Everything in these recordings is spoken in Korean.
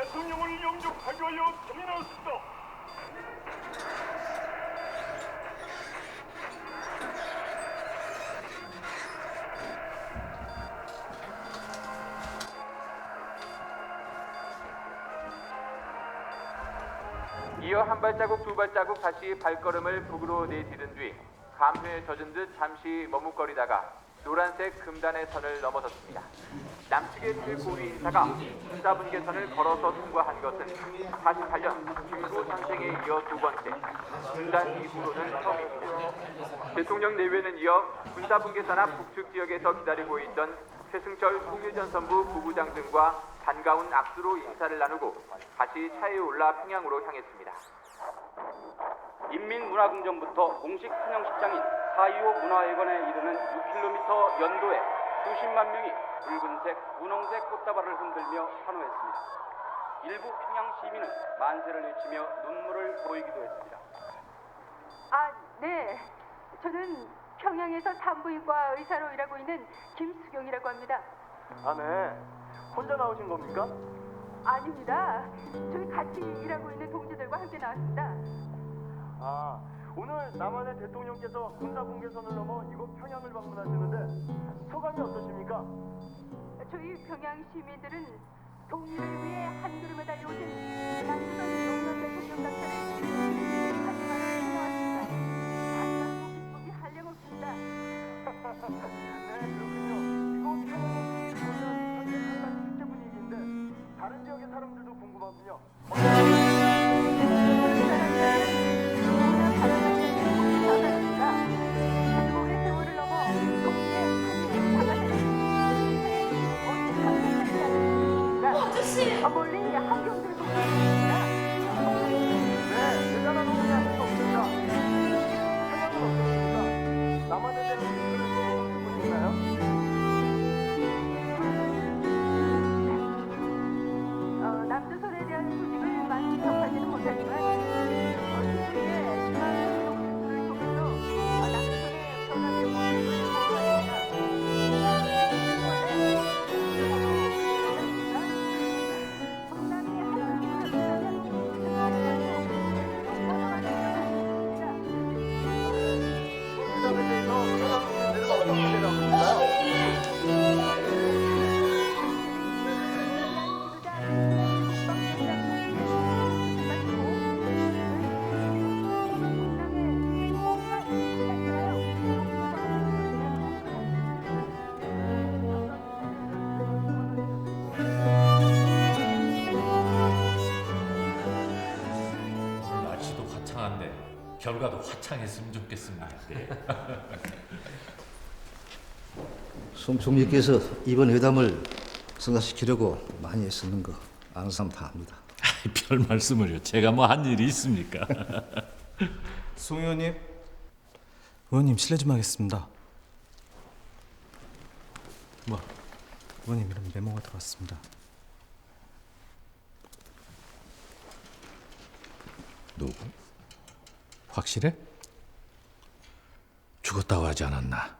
대통령을 영접하기 위하여 태어났습니다. 이어 한 발자국 두 발자국 다시 발걸음을 북으로 내디딘 뒤 감회에 젖은 듯 잠시 머뭇거리다가 노란색 금단의 선을 넘어섰습니다. 남측의 칠고리 인사가 군사분계선을 걸어서 통과한 것은 48년 김구 전쟁에 이어 두 번째, 분단 이후로는 처음입니다. 대통령 내외는 이어 군사분계선 앞 북측 지역에서 기다리고 있던 최승철 통일전선부 부부장 등과 반가운 악수로 인사를 나누고 다시 차에 올라 평양으로 향했습니다. 인민문화궁전부터 공식 환영식장인 4.25 문화회관에 이르는 6km 연도에 수십만 명이 붉은색, 분홍색 꽃다발을 흔들며 환호했습니다. 일부 평양 시민은 만세를 외치며 눈물을 보이기도 했습니다. 네. 저는 평양에서 산부인과 의사로 일하고 있는 김수경이라고 합니다. 네. 혼자 나오신 겁니까? 아닙니다. 저희 같이 일하고 있는 동지들과 함께 나왔습니다. 오늘 남한의 대통령께서 군사분계선을 넘어 이곳 평양을 방문하시는데 소감이 어떠십니까? 저희 평양 시민들은 통일을 위해 한 걸음에 달려오신 남조선 노무현 대통령 낙타를 하지만을 나왔습니다. 반갑고 기쁘기 한량없습니다. 네, 그렇군요. 이곳 평양은 보면 현재 상당히 축제 분위기인데 다른 지역의 사람들도 궁금하군요. 한국의 세월을 넘어 동시에 아저씨! 멀리 한경들 동지입니다. 네, 대단한 호응이 아닐 수 없습니다. 평양은 어떻습니까? 남한에 대한 뉴스를 들어보신 분 있나요? 남조선에 대한 소식을 많이 접하지는 못하지만 TV에 희망의 뉴스를 통해서 남조선의 변화의 모습을 부담에 대해서 평양 국민들은 어떻게 생각하시나요? 날씨도 화창한데 결과도 화창했으면 좋겠습니다. 네. 송 총리께서 이번 회담을 성사시키려고 많이 애쓰는 거 아는 사람 다 압니다. 별 말씀을요. 제가 뭐 한 일이 있습니까? 송 의원님, 의원님 실례 좀 하겠습니다. 의원님 이런 메모가 들어왔습니다. 누구? 확실해? 죽었다고 하지 않았나?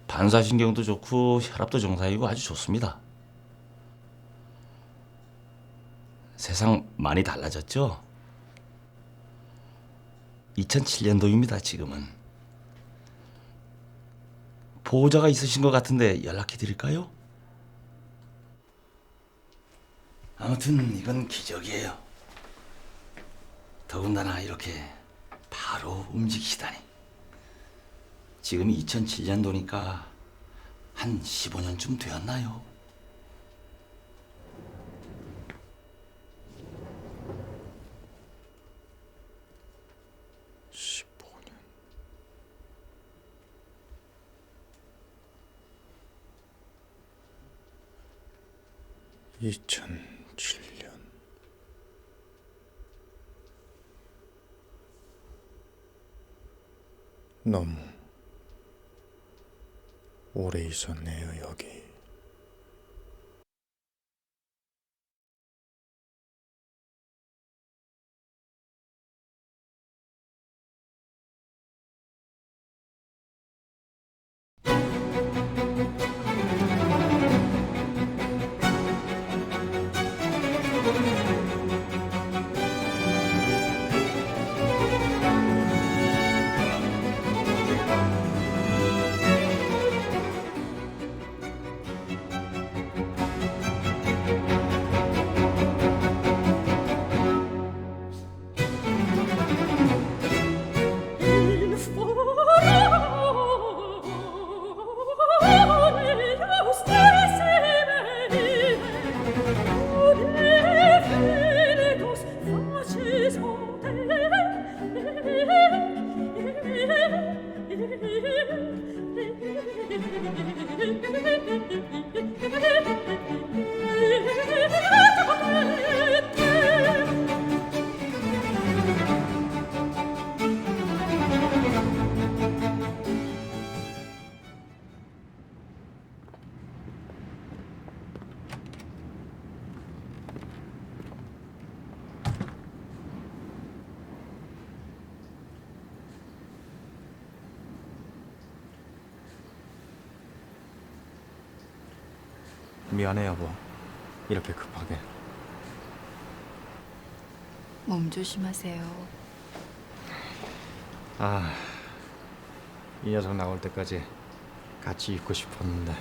반사신경도 좋고 혈압도 정상이고 아주 좋습니다. 세상 많이 달라졌죠? 2007년도입니다, 지금은. 보호자가 있으신 것 같은데 연락해 드릴까요? 아무튼 이건 기적이에요. 더군다나 이렇게 바로 움직이시다니. 지금 2007년도니까 한 15년쯤 되었나요? 너무 오래 있었네요, 여기. 미안해 여보. 이렇게 급하게. 몸 조심하세요. 아, 이 녀석 나올 때까지 같이 있고 싶었는데.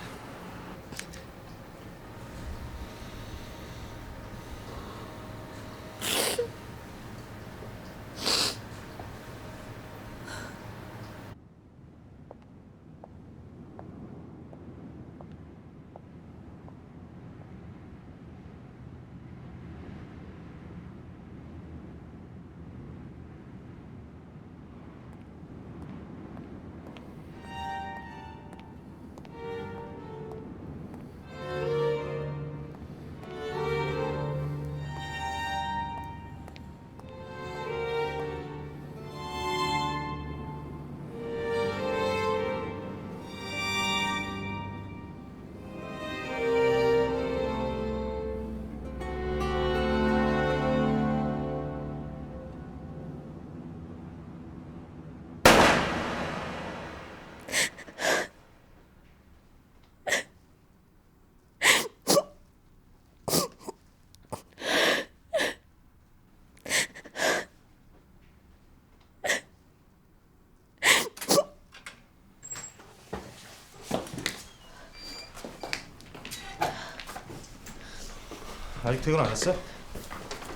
아직 퇴근 안 했어?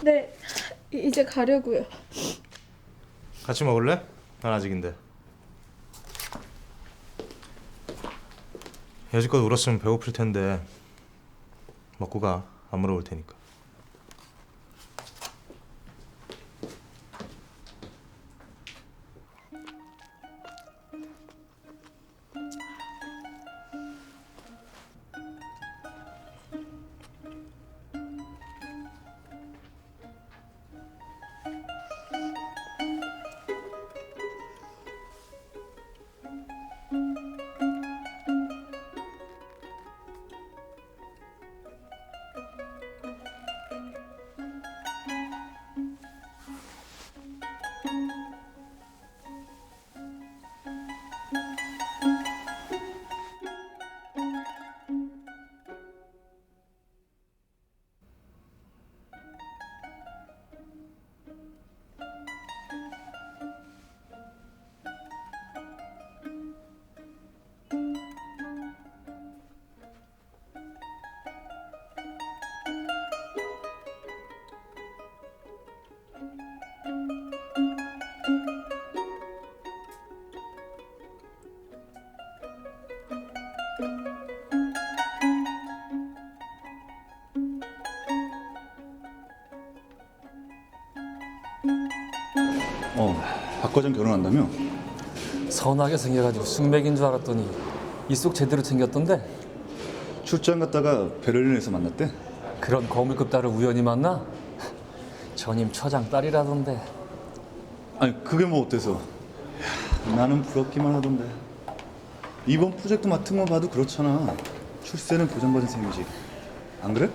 네, 이제 가려고요. 같이 먹을래? 난 아직인데. 여지껏 울었으면 배고플 텐데 먹고 가. 안 물어볼 테니까. 박과장 결혼한다며? 선하게 생겨가지고 숙맥인 줄 알았더니 이속 제대로 챙겼던데? 출장 갔다가 베를린에서 만났대? 그런 거물급 딸을 우연히 만나? 전임 처장 딸이라던데. 아니 그게 뭐 어때서? 나는 부럽기만 하던데. 이번 프로젝트 맡은 거 봐도 그렇잖아. 출세는 보장받은 셈이지. 안 그래?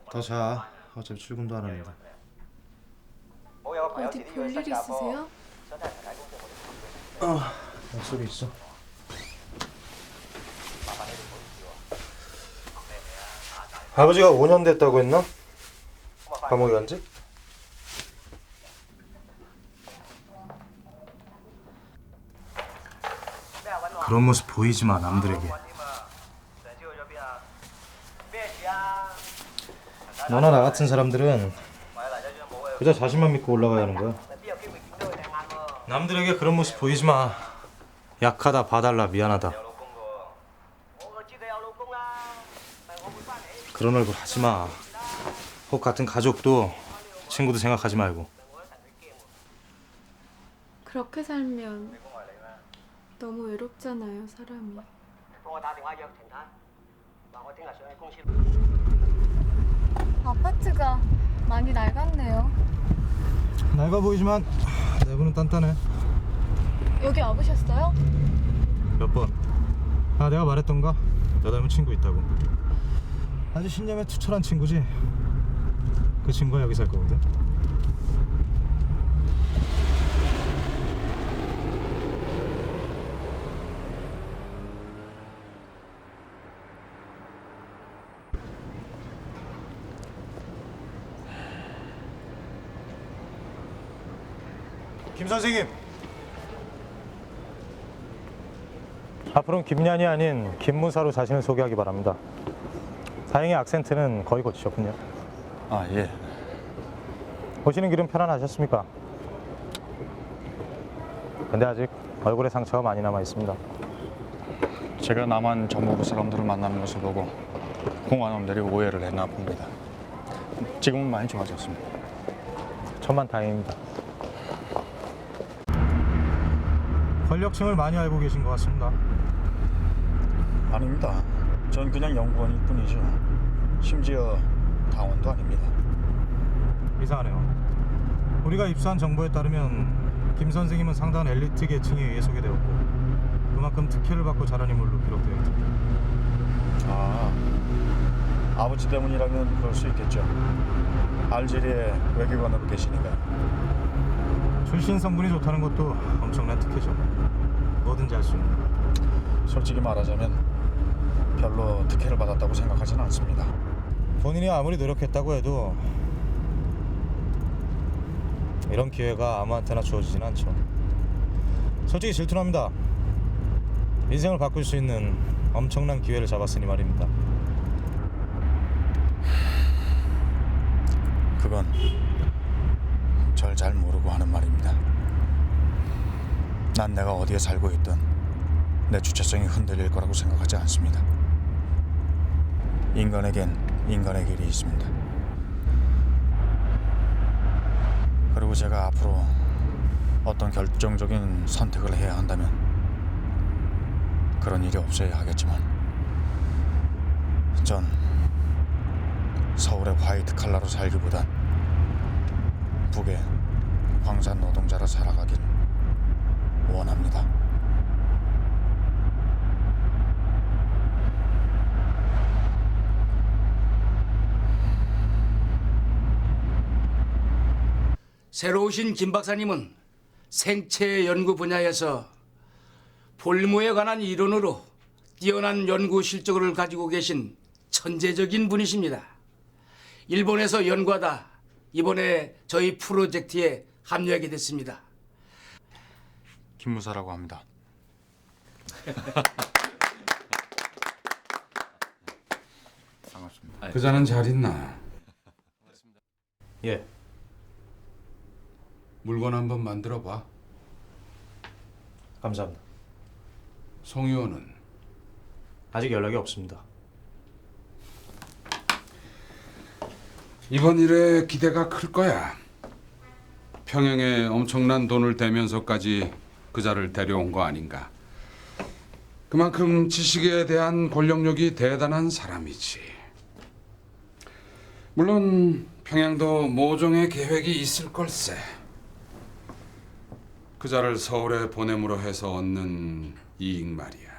더 자. 어차피 출근도 안 하는데. 어디 볼 일 있으세요? 약속이 있어. 아버지가 5년 됐다고 했나? 감옥에 간 지? 그런 모습 보이지 마, 남들에게. 너나 나 같은 사람들은 그저 자신만 믿고 올라가야 하는 거야. 남들에게 그런 모습 보이지 마. 약하다, 봐달라, 미안하다. 그런 얼굴 하지 마. 혹 같은 가족도 친구도 생각하지 말고. 그렇게 살면 너무 외롭잖아요, 사람이. 아파트가 많이 낡았네요. 낡아 보이지만 내부는 단단해. 여기 와보셨어요? 몇 번? 아, 내가 말했던가? 너 닮은 친구 있다고. 아주 신념에 투철한 친구지. 그 친구가 여기 살 거거든. 김 선생님. 앞으로는 김년이 아닌 김무사로 자신을 소개하기 바랍니다. 다행히 악센트는 거의 고치셨군요. 아, 예. 오시는 길은 편안하셨습니까? 근데 아직 얼굴에 상처가 많이 남아 있습니다. 제가 남한 정보부 사람들을 만나는 것을 보고 공안원들이 오해를 했나 봅니다. 지금은 많이 좋아졌습니다. 천만 다행입니다. 권력층을 많이 알고 계신 것 같습니다. 아닙니다. 전 그냥 연구원일 뿐이죠. 심지어 당원도 아닙니다. 이상하네요. 우리가 입수한 정보에 따르면 김 선생님은 상당한 엘리트 계층에 의해 소개되었고 그만큼 특혜를 받고 자란 인물로 기록되어 있습니다. 아, 아버지 때문이라면 그럴 수 있겠죠. 알제리에 외교관으로 계시니까요. 출신 성분이 좋다는 것도 엄청난 특혜죠. 뭐든지 할 수 있는. 솔직히 말하자면 별로 특혜를 받았다고 생각하지는 않습니다. 본인이 아무리 노력했다고 해도 이런 기회가 아무한테나 주어지진 않죠. 솔직히 질투납니다. 인생을 바꿀 수 있는 엄청난 기회를 잡았으니 말입니다. 그건 절 잘 모르고 하는 말입니다. 난 내가 어디에 살고 있든 내 주체성이 흔들릴 거라고 생각하지 않습니다. 인간에겐 인간의 길이 있습니다. 그리고 제가 앞으로 어떤 결정적인 선택을 해야 한다면 그런 일이 없어야 하겠지만 전 서울의 화이트 칼라로 살기보단 북의 광산 노동자로 살아가길 원합니다. 새로 오신 김 박사님은 생체 연구 분야에서 볼모에 관한 이론으로 뛰어난 연구 실적을 가지고 계신 천재적인 분이십니다. 일본에서 연구하다 이번에 저희 프로젝트에 합류하게 됐습니다. 김무사라고 합니다. 반갑습니다. 그자는 잘 있나? 예. 물건 한번 만들어 봐. 감사합니다. 송 의원은 아직 연락이 없습니다. 이번 일에 기대가 클 거야. 평양에 엄청난 돈을 대면서까지 그자를 데려온 거 아닌가. 그만큼 지식에 대한 권력력이 대단한 사람이지. 물론 평양도 모종의 계획이 있을 걸세. 그자를 서울에 보냄으로 해서 얻는 이익 말이야.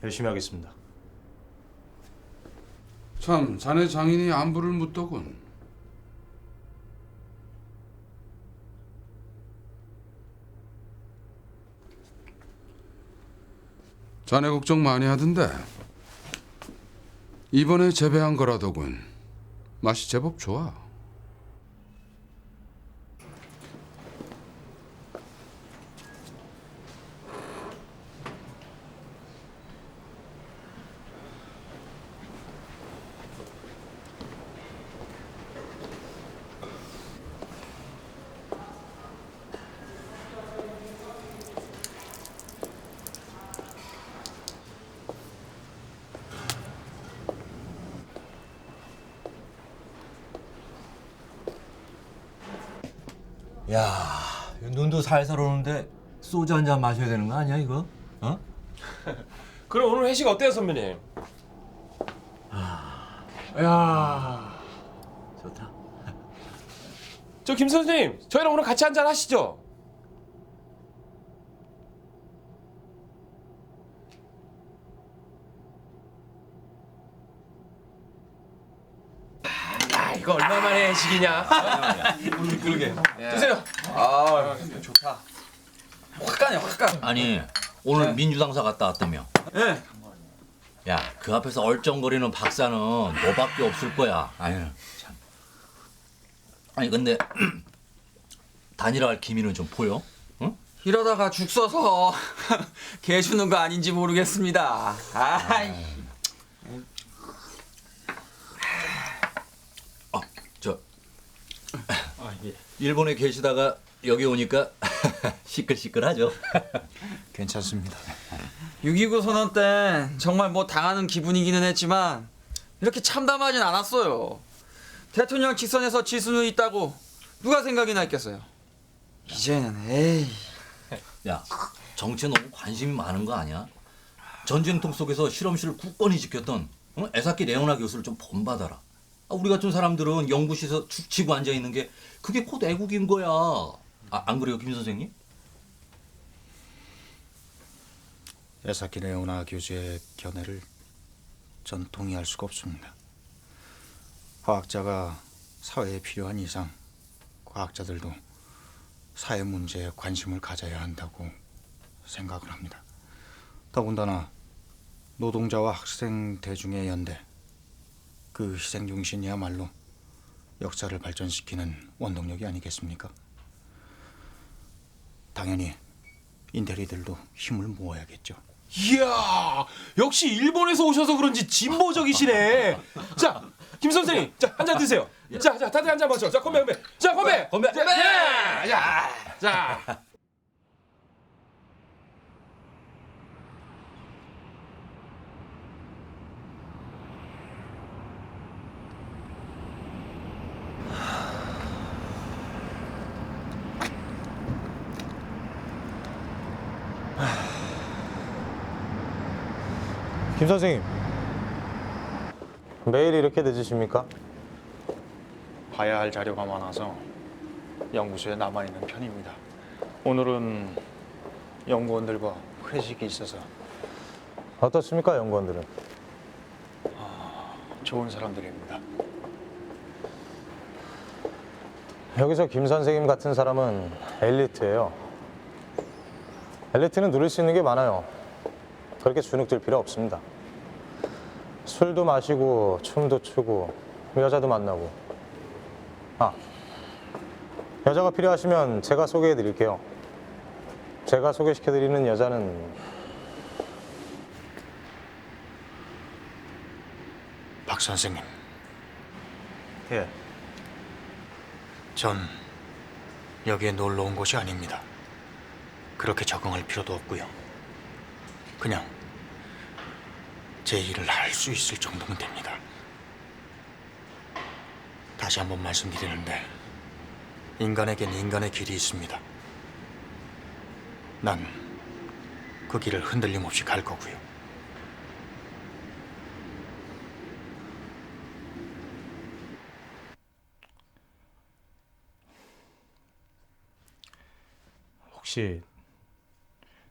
열심히 하겠습니다. 참, 자네 장인이 안부를 묻더군. 자네 걱정 많이 하던데 이번에 재배한 거라더군. 맛이 제법 좋아. 야, 눈도 살살 오는데 소주 한 잔 마셔야 되는 거 아니야 이거? 어? 그럼 오늘 회식 어때요 선배님? 야, 좋다. 저 김 선생님, 저희랑 오늘 같이 한잔 하시죠. 이거 얼마만에 회식이냐? 그러게. 드세요. 아, 좋다. 확 가네, 확 가. 아니, 오늘 민주당사 갔다 왔다며? 네. 야, 그 앞에서 얼쩡거리는 박사는 너밖에 없을 거야. 아유, 참. 아니, 근데 단일화할 기미는 좀 보여? 응? 이러다가 죽 써서 개 주는 거 아닌지 모르겠습니다. 아이. 일본에 계시다가 여기 오니까 시끌시끌하죠. 괜찮습니다. 6.29 선언 때 정말 뭐 당하는 기분이기는 했지만 이렇게 참담하진 않았어요. 대통령 직선에서 질 수는 있다고 누가 생각이나 했겠어요. 이제는 에이. 야, 정치에 너무 관심이 많은 거 아니야? 전쟁통 속에서 실험실을 굳건히 지켰던 에사키 레오나 교수를 좀 본받아라. 우리 같은 사람들은 연구실에서 죽치고 앉아있는 게 그게 곧 애국인 거야. 안 그래요, 김 선생님? 에사키 레오나 교수의 견해를 전 동의할 수가 없습니다. 과학자가 사회에 필요한 이상 과학자들도 사회 문제에 관심을 가져야 한다고 생각을 합니다. 더군다나 노동자와 학생 대중의 연대, 그 희생정신이야말로 역사를 발전시키는 원동력이 아니겠습니까? 당연히 인테리들도 힘을 모아야겠죠. 이야, 역시 일본에서 오셔서 그런지 진보적이시네. 자, 김 선생님, 자, 한 잔 드세요. 자, 다들 한 잔 마셔. 자, 건배. 자, 건배. 자. 김 선생님, 매일 이렇게 늦으십니까? 봐야 할 자료가 많아서 연구소에 남아있는 편입니다. 오늘은 연구원들과 회식이 있어서. 어떻습니까, 연구원들은? 좋은 사람들입니다. 여기서 김 선생님 같은 사람은 엘리트예요. 엘리트는 누릴 수 있는 게 많아요. 그렇게 주눅들 필요 없습니다. 술도 마시고 춤도 추고 여자도 만나고. 여자가 필요하시면 제가 소개해 드릴게요. 제가 소개시켜 드리는 여자는 박 선생님. 예. 전 여기에 놀러 온 곳이 아닙니다. 그렇게 적응할 필요도 없고요. 그냥 제 일을 할 수 있을 정도면 됩니다. 다시 한번 말씀드리는데 인간에겐 인간의 길이 있습니다. 난 그 길을 흔들림 없이 갈 거고요. 혹시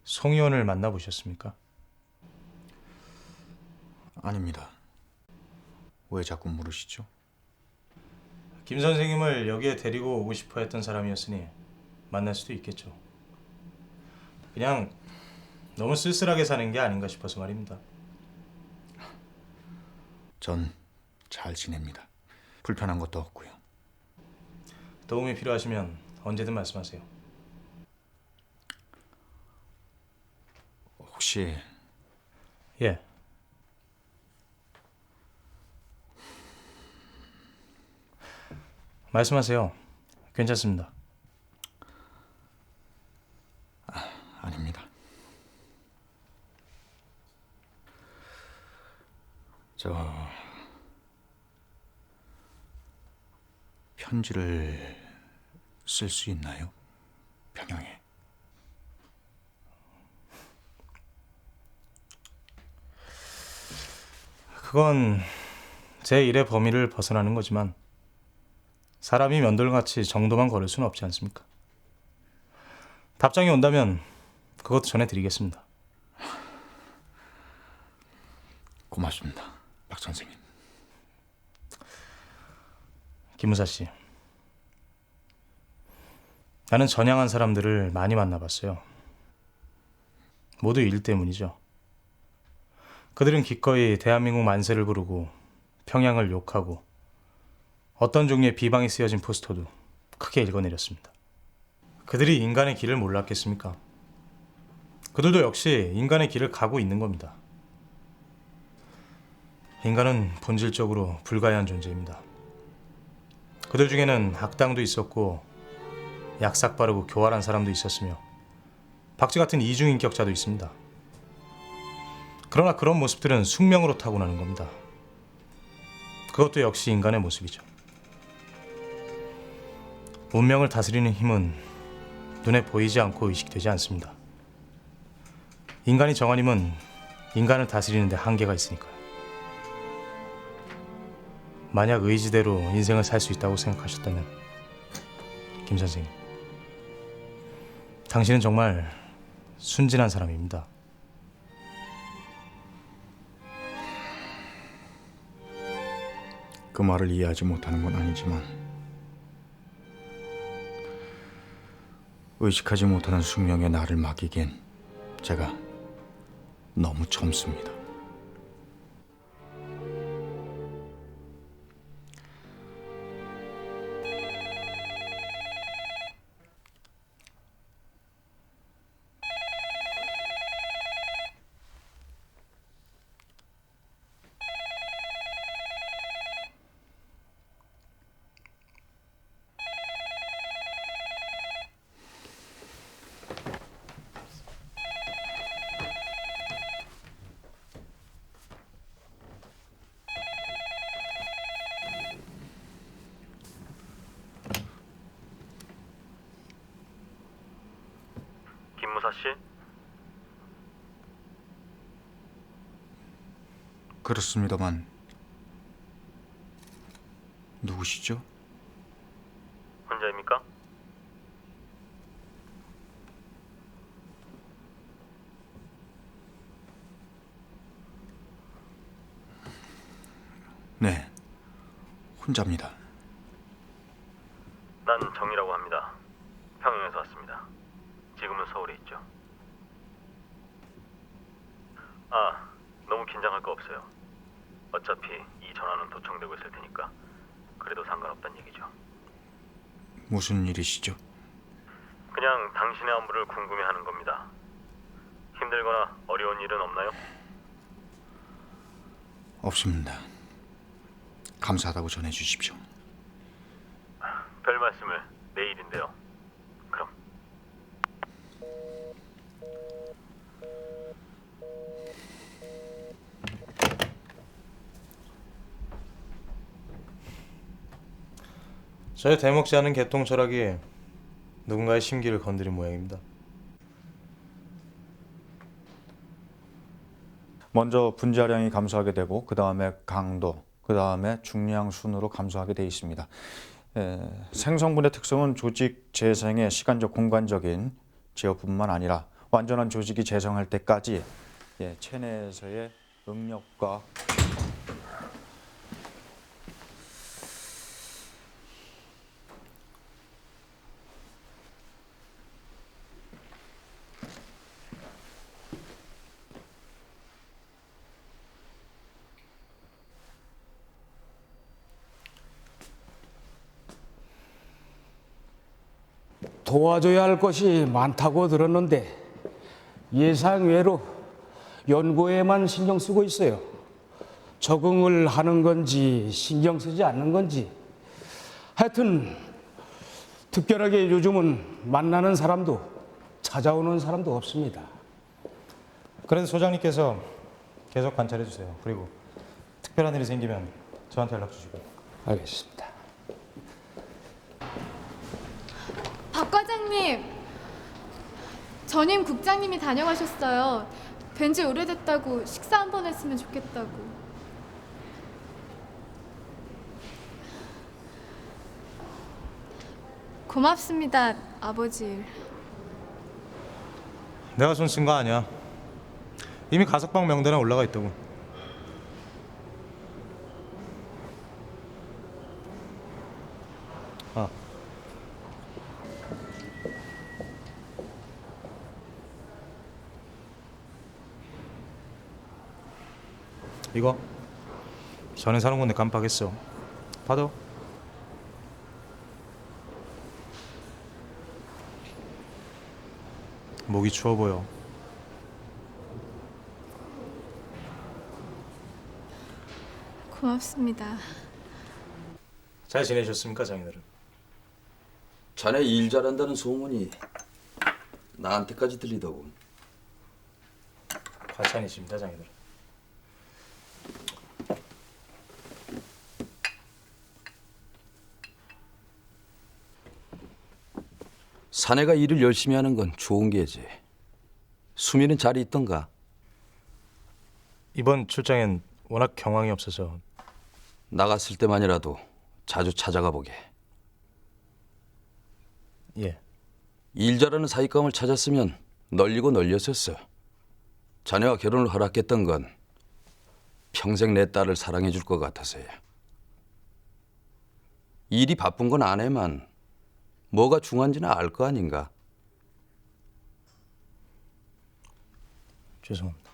송 의원을 만나보셨습니까? 아닙니다. 왜 자꾸 물으시죠? 김 선생님을 여기에 데리고 오고 싶어 했던 사람이었으니 만날 수도 있겠죠. 그냥 너무 쓸쓸하게 사는 게 아닌가 싶어서 말입니다. 전 잘 지냅니다. 불편한 것도 없고요. 도움이 필요하시면 언제든 말씀하세요. 혹시 예. 말씀하세요. 괜찮습니다. 아닙니다. 편지를 쓸 수 있나요? 평양에. 그건 제 일의 범위를 벗어나는 거지만 사람이 면돌같이 정도만 걸을 수는 없지 않습니까? 답장이 온다면 그것도 전해드리겠습니다. 고맙습니다, 박 선생님. 김무사 씨, 나는 전향한 사람들을 많이 만나봤어요. 모두 일 때문이죠. 그들은 기꺼이 대한민국 만세를 부르고 평양을 욕하고 어떤 종류의 비방이 쓰여진 포스터도 크게 읽어내렸습니다. 그들이 인간의 길을 몰랐겠습니까? 그들도 역시 인간의 길을 가고 있는 겁니다. 인간은 본질적으로 불가해한 존재입니다. 그들 중에는 악당도 있었고 약삭 빠르고 교활한 사람도 있었으며 박쥐 같은 이중인격자도 있습니다. 그러나 그런 모습들은 숙명으로 타고나는 겁니다. 그것도 역시 인간의 모습이죠. 운명을 다스리는 힘은 눈에 보이지 않고 의식되지 않습니다. 인간이 정한 힘은 인간을 다스리는 데 한계가 있으니까요. 만약 의지대로 인생을 살 수 있다고 생각하셨다면 김 선생님, 당신은 정말 순진한 사람입니다. 그 말을 이해하지 못하는 건 아니지만 의식하지 못하는 숙명의 나를 맡기기엔 제가 너무 젊습니다. 김무사 씨? 그렇습니다만 누구시죠? 혼자입니까? 네, 혼자입니다. 난 정이라고 합니다. 평양에서 왔습니다. 지금은 서울에 있죠. 아, 너무 긴장할 거 없어요. 어차피 이 전화는 도청되고 있을 테니까 그래도 상관없단 얘기죠. 무슨 일이시죠? 그냥 당신의 안부를 궁금해하는 겁니다. 힘들거나 어려운 일은 없나요? 없습니다. 감사하다고 전해주십시오. 별 말씀을. 내일인데요. 그럼. 저의 대먹지 않은 개통 철학이 누군가의 심기를 건드린 모양입니다. 먼저 분자량이 감소하게 되고 그 다음에 강도, 그 다음에 중량 순으로 감소하게 돼 있습니다. 생성분의 특성은 조직 재생의 시간적 공간적인 제어뿐만 아니라 완전한 조직이 재생할 때까지 체내에서의 응력과 도와줘야 할 것이 많다고 들었는데 예상외로 연구에만 신경 쓰고 있어요. 적응을 하는 건지 신경 쓰지 않는 건지. 하여튼 특별하게 요즘은 만나는 사람도 찾아오는 사람도 없습니다. 그래도 소장님께서 계속 관찰해 주세요. 그리고 특별한 일이 생기면 저한테 연락 주시고요. 알겠습니다. 박 과장님, 전임 국장님이 다녀가셨어요. 뵌지 오래됐다고 식사 한번 했으면 좋겠다고. 고맙습니다, 아버지. 내가 손 쓴 거 아니야. 이미 가석방 명단에 올라가 있다고. 아. 이거 전에 사는 건데 깜빡했어. 받아. 목이 추워 보여. 고맙습니다. 잘 지내셨습니까, 장인어른? 자네 일 잘한다는 소문이 나한테까지 들리더군. 과찬이십니다, 장인어른. 사내가 일을 열심히 하는 건 좋은 게지. 수미는 잘 있던가? 이번 출장엔 워낙 경황이 없어서. 나갔을 때만이라도 자주 찾아가 보게. 예. 일 잘하는 사윗감을 찾았으면 널리고 널렸었어. 자네와 결혼을 허락했던 건 평생 내 딸을 사랑해 줄 것 같아서야. 일이 바쁜 건 아내만 뭐가 중요한지는 알 거 아닌가? 죄송합니다.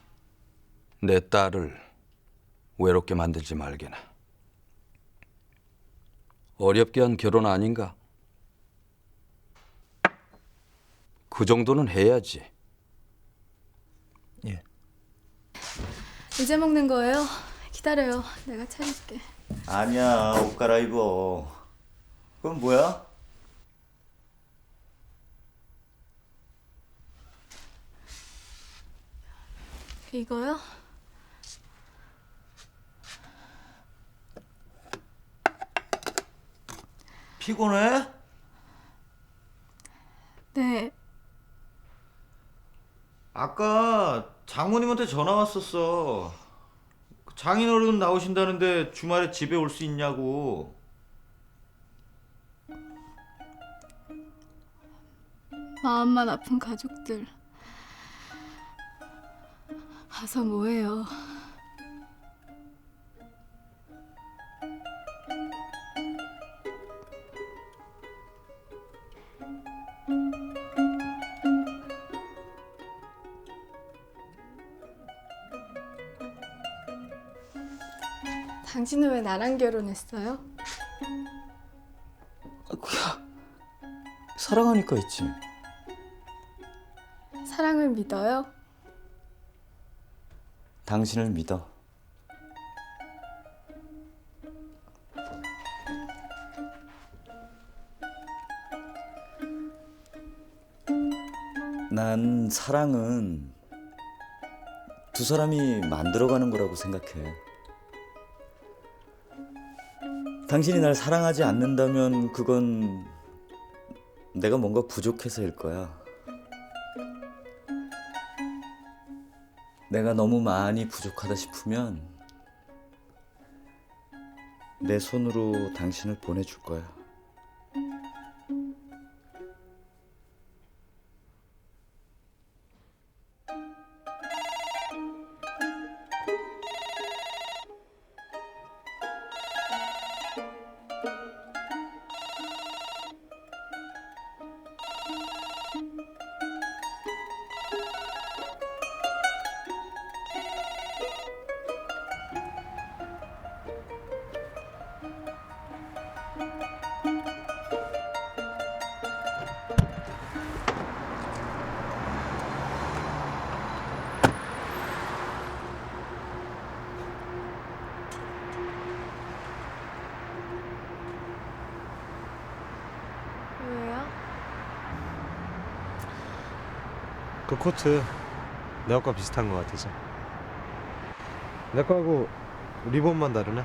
내 딸을 외롭게 만들지 말게나. 어렵게 한 결혼 아닌가? 그 정도는 해야지. 예. 이제 먹는 거예요? 기다려요. 내가 차릴게. 아니야, 옷 갈아입어. 그건 뭐야? 이거요? 피곤해? 네. 아까 장모님한테 전화 왔었어. 장인어른 나오신다는데 주말에 집에 올 수 있냐고. 마음만 아픈 가족들. 가서 뭐해요? 당신은 왜 나랑 결혼했어요? 사랑하니까 있지. 사랑을 믿어요? 당신을 믿어. 난 사랑은 두 사람이 만들어가는 거라고 생각해. 당신이 날 사랑하지 않는다면 그건 내가 뭔가 부족해서일 거야. 내가 너무 많이 부족하다 싶으면 내 손으로 당신을 보내줄 거야. 왜요? 그 코트 내 거과 비슷한 것 같아서. 내 거하고 리본만 다르네.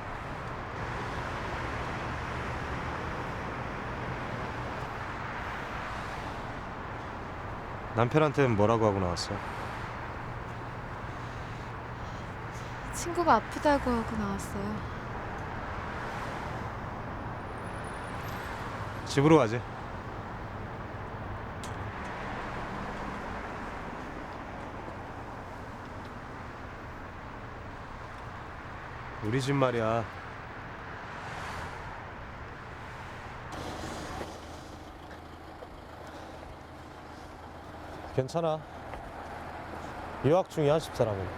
남편한테는 뭐라고 하고 나왔어? 친구가 아프다고 하고 나왔어요. 집으로 가지. 우리 집 말이야. 괜찮아. 유학 중이야, 집사람은.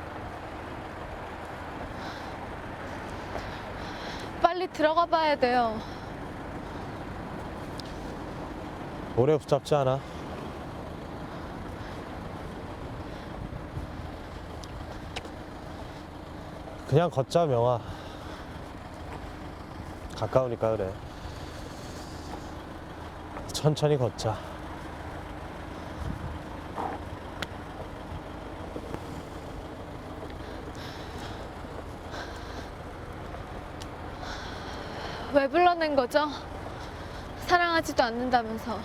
빨리 들어가 봐야 돼요. 오래 붙잡지 않아. 그냥 걷자, 명아. 가까우니까 그래. 천천히 걷자. 왜 불러낸 거죠? 사랑하지도 않는다면서.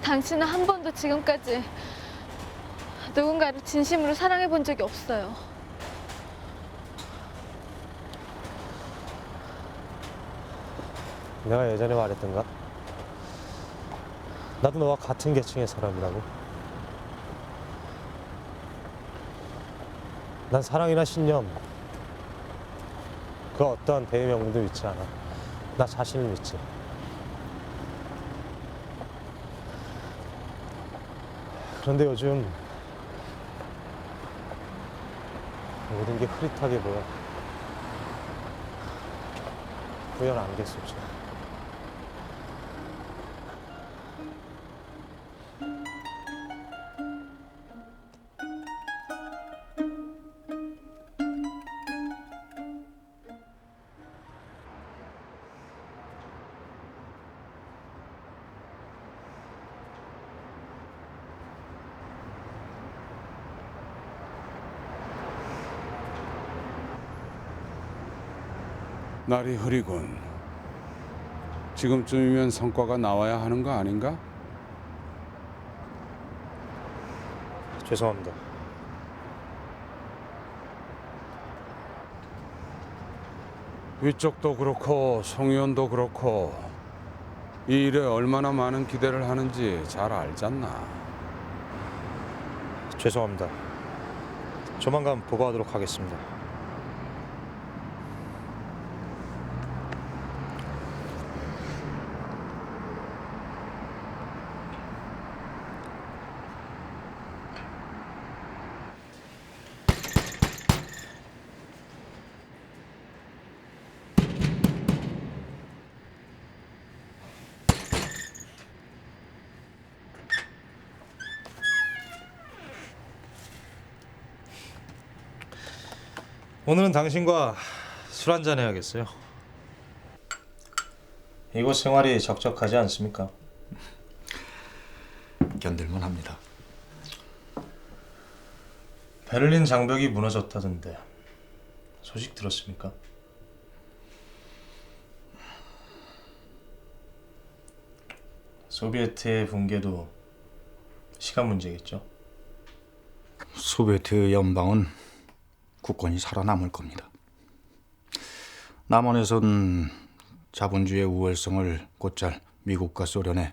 당신은 한 번도 지금까지 누군가를 진심으로 사랑해 본 적이 없어요. 내가 예전에 말했던가? 나도 너와 같은 계층의 사람이라고. 난 사랑이나 신념, 그 어떠한 대의명분도 믿지 않아. 나 자신을 믿지. 그런데 요즘 모든 게 흐릿하게 보여. 구현 안개 속에. 날이 흐리군. 지금쯤이면 성과가 나와야 하는 거 아닌가? 죄송합니다. 위쪽도 그렇고 송 의원도 그렇고 이 일에 얼마나 많은 기대를 하는지 잘 알잖나. 죄송합니다. 조만간 보고하도록 하겠습니다. 오늘은 당신과 술 한잔 해야겠어요. 이곳 생활이 적적하지 않습니까? 견딜만 합니다. 베를린 장벽이 무너졌다던데 소식 들었습니까? 소비에트의 붕괴도 시간 문제겠죠? 소비에트 연방은 국권이 살아남을 겁니다. 남한에선 자본주의의 우월성을 곧잘 미국과 소련의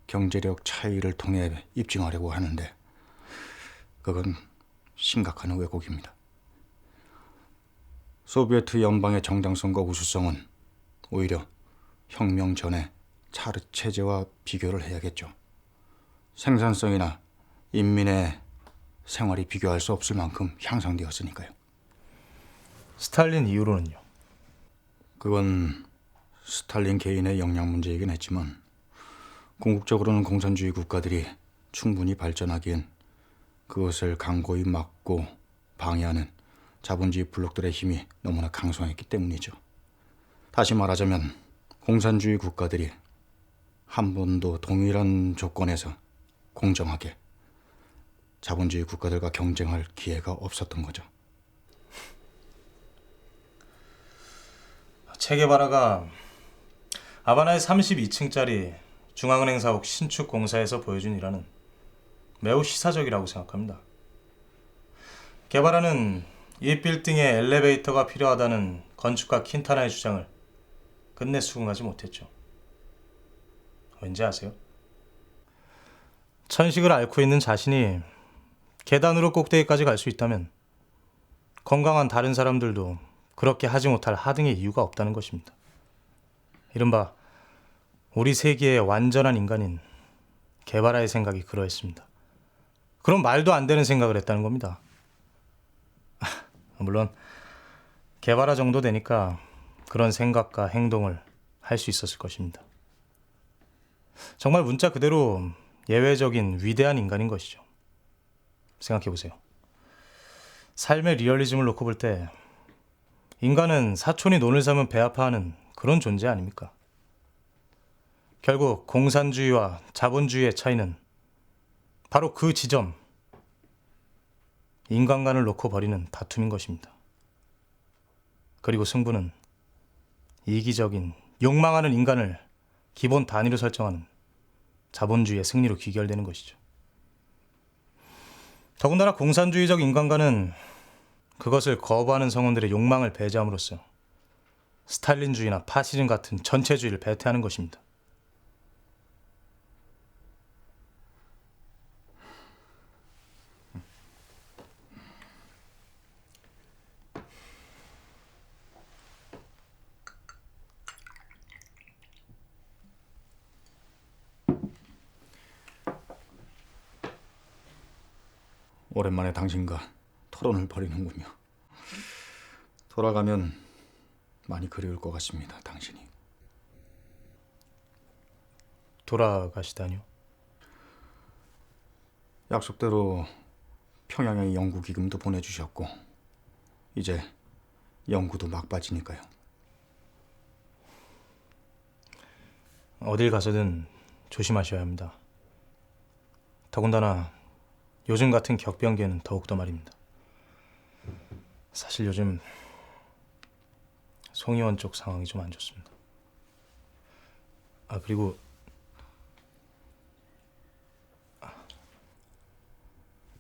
경제력 차이를 통해 입증하려고 하는데 그건 심각한 왜곡입니다. 소비에트 연방의 정당성과 우수성은 오히려 혁명 전의 차르 체제와 비교를 해야겠죠. 생산성이나 인민의 생활이 비교할 수 없을 만큼 향상되었으니까요. 스탈린 이후로는요? 그건 스탈린 개인의 역량 문제이긴 했지만 궁극적으로는 공산주의 국가들이 충분히 발전하기엔 그것을 강고히 막고 방해하는 자본주의 블록들의 힘이 너무나 강성했기 때문이죠. 다시 말하자면 공산주의 국가들이 한 번도 동일한 조건에서 공정하게 자본주의 국가들과 경쟁할 기회가 없었던 거죠. 체게바라가 하바나의 32층짜리 중앙은행 사옥 신축 공사에서 보여준 일화는 매우 시사적이라고 생각합니다. 게바라는 이 빌딩에 엘리베이터가 필요하다는 건축가 킨타나의 주장을 끝내 수긍하지 못했죠. 왠지 아세요? 천식을 앓고 있는 자신이 계단으로 꼭대기까지 갈 수 있다면 건강한 다른 사람들도 그렇게 하지 못할 하등의 이유가 없다는 것입니다. 이른바 우리 세계의 완전한 인간인 게바라의 생각이 그러했습니다. 그럼 말도 안 되는 생각을 했다는 겁니다. 물론 게바라 정도 되니까 그런 생각과 행동을 할 수 있었을 것입니다. 정말 문자 그대로 예외적인 위대한 인간인 것이죠. 생각해보세요. 삶의 리얼리즘을 놓고 볼 때 인간은 사촌이 논을 사면 배 아파하는 그런 존재 아닙니까? 결국 공산주의와 자본주의의 차이는 바로 그 지점, 인간관을 놓고 벌이는 다툼인 것입니다. 그리고 승부는 이기적인 욕망하는 인간을 기본 단위로 설정하는 자본주의의 승리로 귀결되는 것이죠. 더군다나 공산주의적 인간관은 그것을 거부하는 성원들의 욕망을 배제함으로써 스탈린주의나 파시즘 같은 전체주의를 배태하는 것입니다. 오랜만에 당신과 토론을 벌이는군요. 돌아가면 많이 그리울 것 같습니다, 당신이. 돌아가시다니요? 약속대로 평양에 연구 기금도 보내주셨고 이제 연구도 막바지니까요. 어딜 가서든 조심하셔야 합니다. 더군다나 요즘 같은 격변기에는 더욱더 말입니다. 사실 요즘 송 의원 쪽 상황이 좀 안 좋습니다. 그리고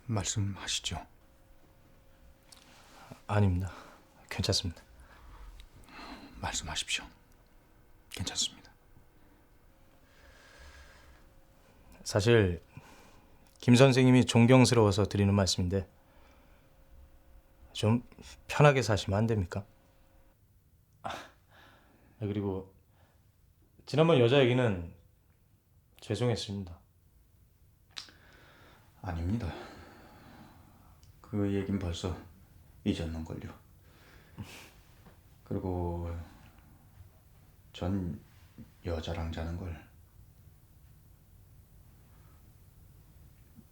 말씀하시죠. 아닙니다. 괜찮습니다. 말씀하십시오. 괜찮습니다. 사실 김 선생님이 존경스러워서 드리는 말씀인데 좀 편하게 사시면 안 됩니까? 그리고 지난번 여자 얘기는 죄송했습니다. 아닙니다. 그 얘긴 벌써 잊었는걸요. 그리고 전 여자랑 자는 걸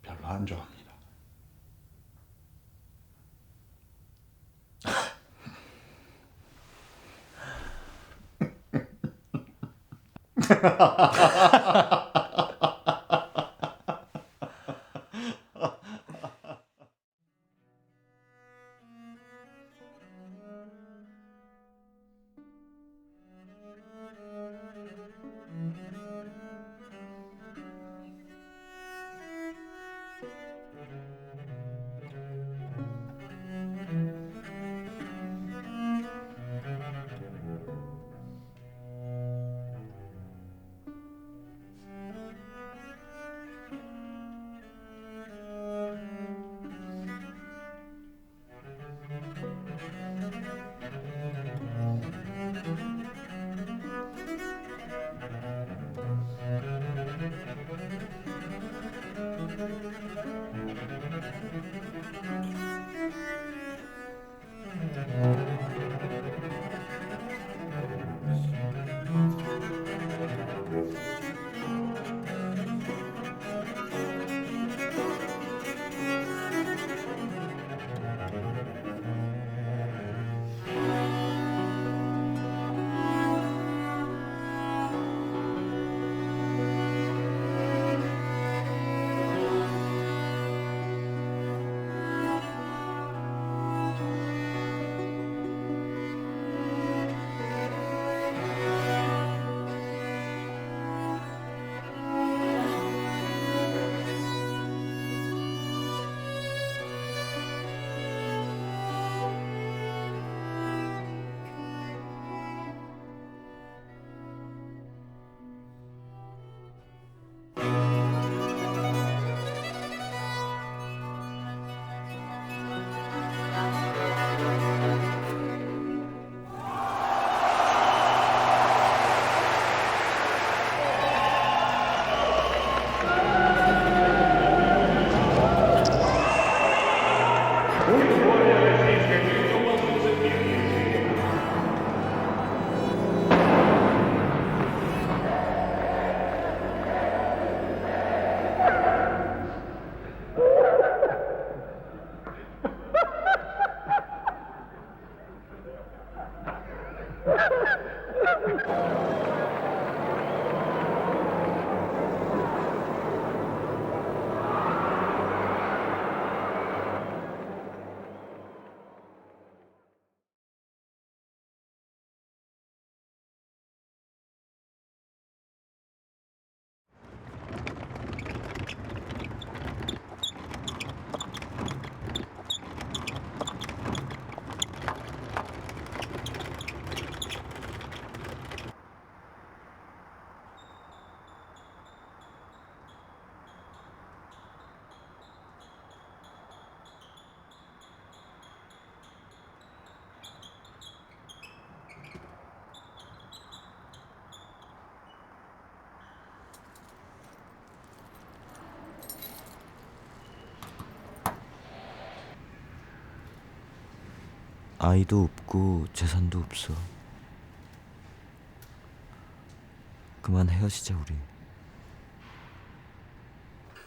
별로 안 좋아합니다. 아이도 없고 재산도 없어. 그만 헤어지자 우리.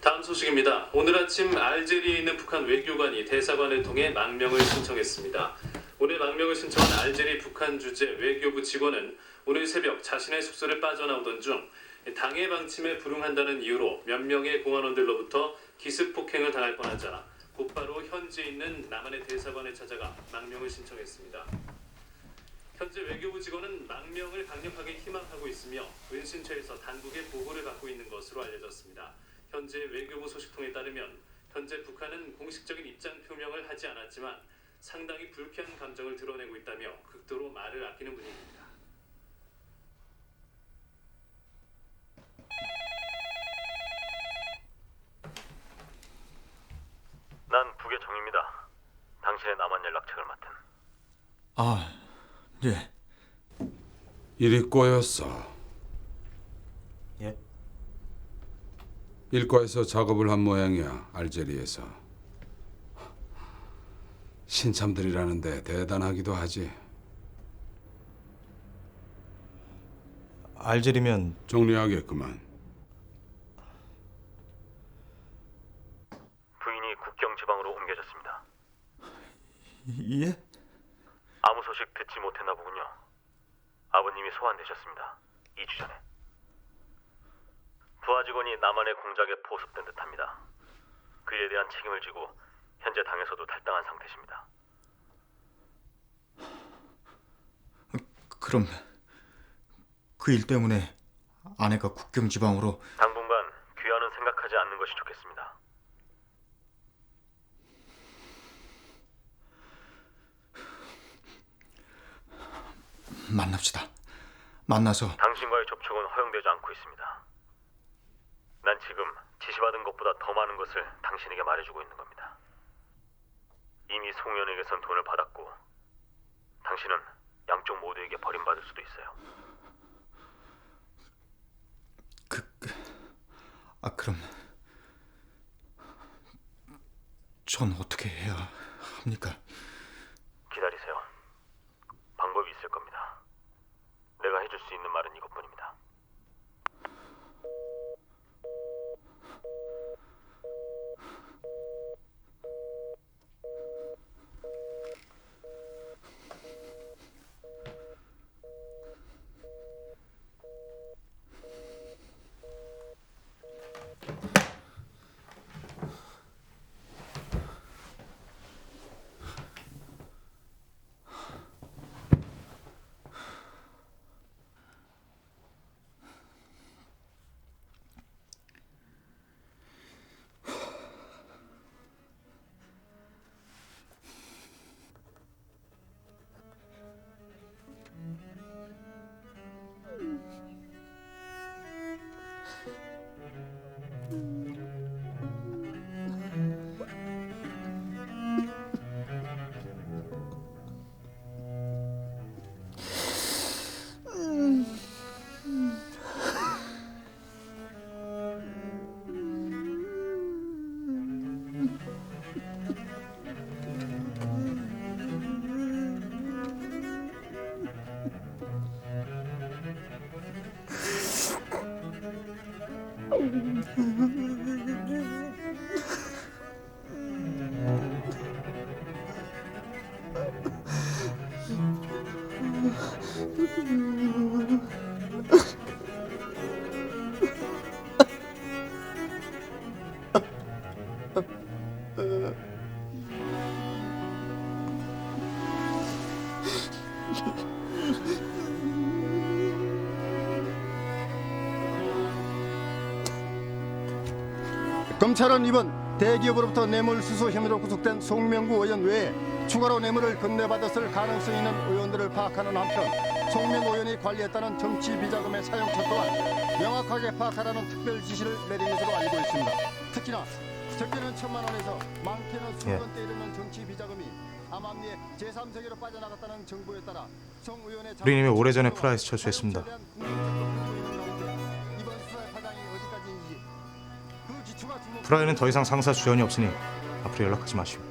다음 소식입니다. 오늘 아침 알제리에 있는 북한 외교관이 대사관을 통해 망명을 신청했습니다. 오늘 망명을 신청한 알제리 북한 주재 외교부 직원은 오늘 새벽 자신의 숙소를 빠져나오던 중 당해 방침에 불응한다는 이유로 몇 명의 공안원들로부터 기습 폭행을 당할 뻔하자 곧바로 현지에 있는 남한의 대사관에 찾아가 망명을 신청했습니다. 현재 외교부 직원은 망명을 강력하게 희망하고 있으며 은신처에서 당국의 보호를 받고 있는 것으로 알려졌습니다. 현재 외교부 소식통에 따르면 현재 북한은 공식적인 입장 표명을 하지 않았지만 상당히 불쾌한 감정을 드러내고 있다며 극도로 말을 아끼는 분위기입니다. 난 북의 정입니다. 당신의 남한 연락책을 맡은. 아, 예. 일이 꼬였어. 예? 일과에서 작업을 한 모양이야, 알제리에서. 신참들이라는데 대단하기도 하지. 알제리면 정리하겠구만. 부인이 국경 지방으로 옮겨졌습니다. 예? 아무 소식 듣지 못했나 보군요. 아버님이 소환되셨습니다. 2주 전에. 직원이 남한의 공작에 포섭된 듯합니다. 그에 대한 책임을 지고 현재 당에서도 탈당한 상태십니다. 그럼 그 일 때문에 아내가 국경 지방으로 당분간 귀환은 생각하지 않는 것이 좋겠습니다. 만납시다. 만나서 당신과의 접촉은 허용되지 않고 있습니다. 난 지금 지시받은 것보다 더 많은 것을 당신에게 말해주고 있는 겁니다. 이미 송현에게선 돈을 받았고 당신은 양쪽 모두에게 버림받을 수도 있어요. 그럼 전 어떻게 해야 합니까? 기다리세요. 방법이 있을 겁니다. 내가 해줄 수 있는 말은 이것뿐입니다. 검찰은 이번 대기업으로부터 뇌물수수 혐의로 구속된 송명구 의원 외에 추가로 뇌물을 건네받았을 가능성이 있는 의원들을 파악하는 한편 송명구 의원이 관리했다는 정치 비자금의 사용처 또한 명확하게 파악하라는 특별 지시를 내린 것으로 알고 있습니다. 특히나 적게는 1,000만 원에서 많게는 수억 원대 이르는 정치 비자금이 암암리에 제3세계로 빠져나갔다는 정보에 따라 송 의원의 우린 이미 오래전에 프라이스 철수했습니다. 프라이는 더 이상 상사 주연이 없으니 앞으로 연락하지 마시오.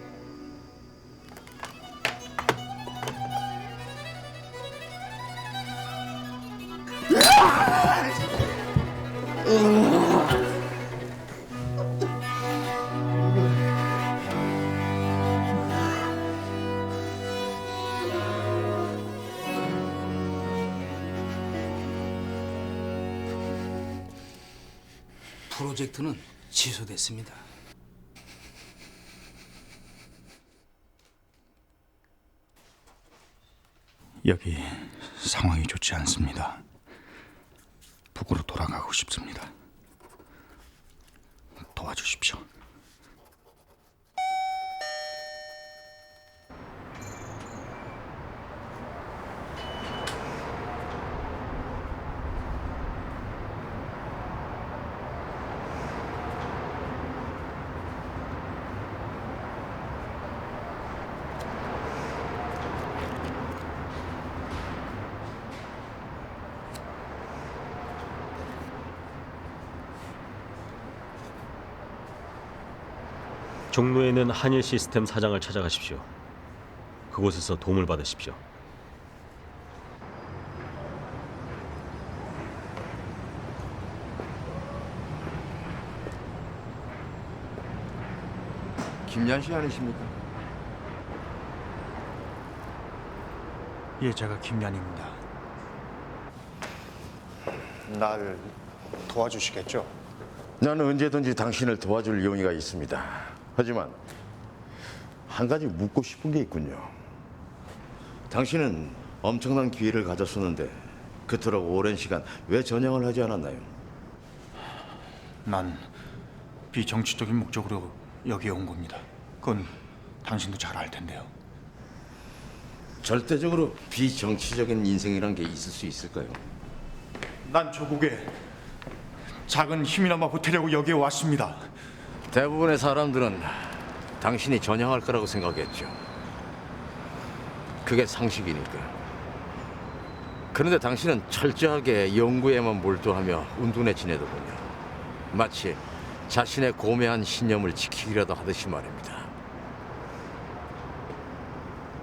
프로젝트는 취소됐습니다. 여기 상황이 좋지 않습니다. 북으로 돌아가고 싶습니다. 도와주십시오. 종로에 있는 한일 시스템 사장을 찾아가십시오. 그곳에서 도움을 받으십시오. 김양 씨 아니십니까? 예, 제가 김ян입니다. 날 도와주시겠죠? 나는 언제든지 당신을 도와줄 용의가 있습니다. 하지만 한 가지 묻고 싶은 게 있군요. 당신은 엄청난 기회를 가졌었는데 그토록 오랜 시간 왜 전향을 하지 않았나요? 난 비정치적인 목적으로 여기에 온 겁니다. 그건 당신도 잘 알 텐데요. 절대적으로 비정치적인 인생이란 게 있을 수 있을까요? 난 조국에 작은 힘이나마 보태려고 여기에 왔습니다. 대부분의 사람들은 당신이 전향할 거라고 생각했죠. 그게 상식이니까. 그런데 당신은 철저하게 연구에만 몰두하며 운둔해지내더군요. 마치 자신의 고매한 신념을 지키기라도 하듯이 말입니다.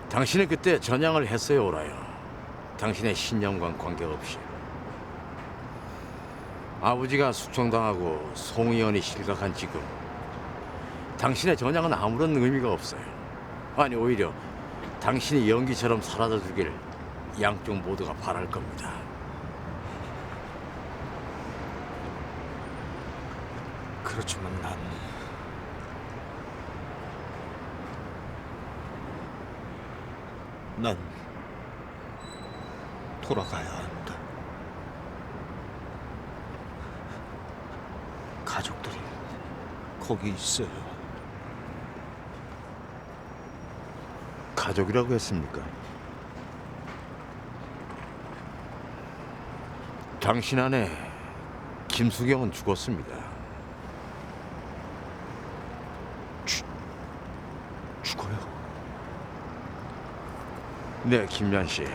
당신은 그때 전향을 했어요, 오라요. 당신의 신념과 관계없이. 아버지가 숙청당하고 송의원이 실각한 지금 당신의 전향은 아무런 의미가 없어요. 아니, 오히려 당신이 연기처럼 사라져주길 양쪽 모두가 바랄 겁니다. 그렇지만 난 돌아가야 한다. 가족들이 거기 있어요. 가족이라고 했습니까? 당신 아내 김수경은 죽었습니다. 죽어요? 네, 김연 씨.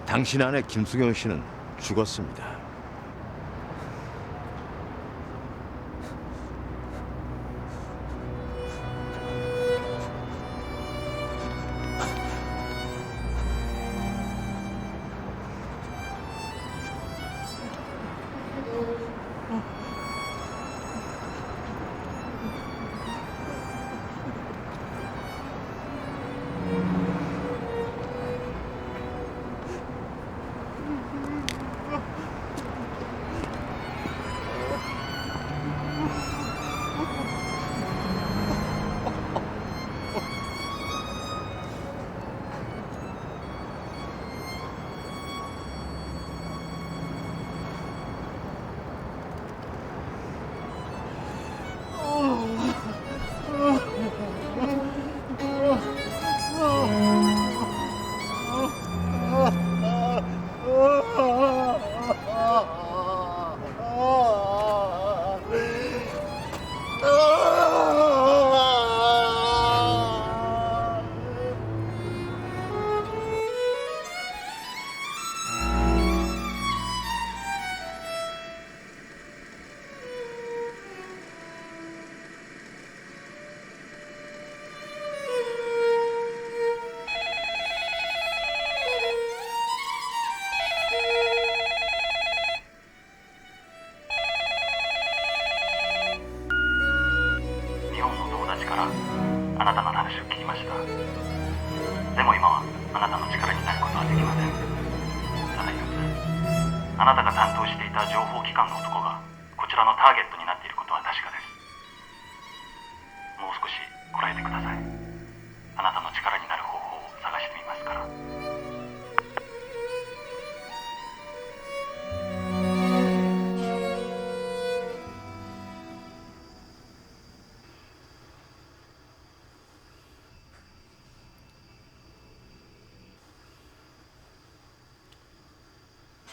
당신 아내 김수경 씨는 죽었습니다.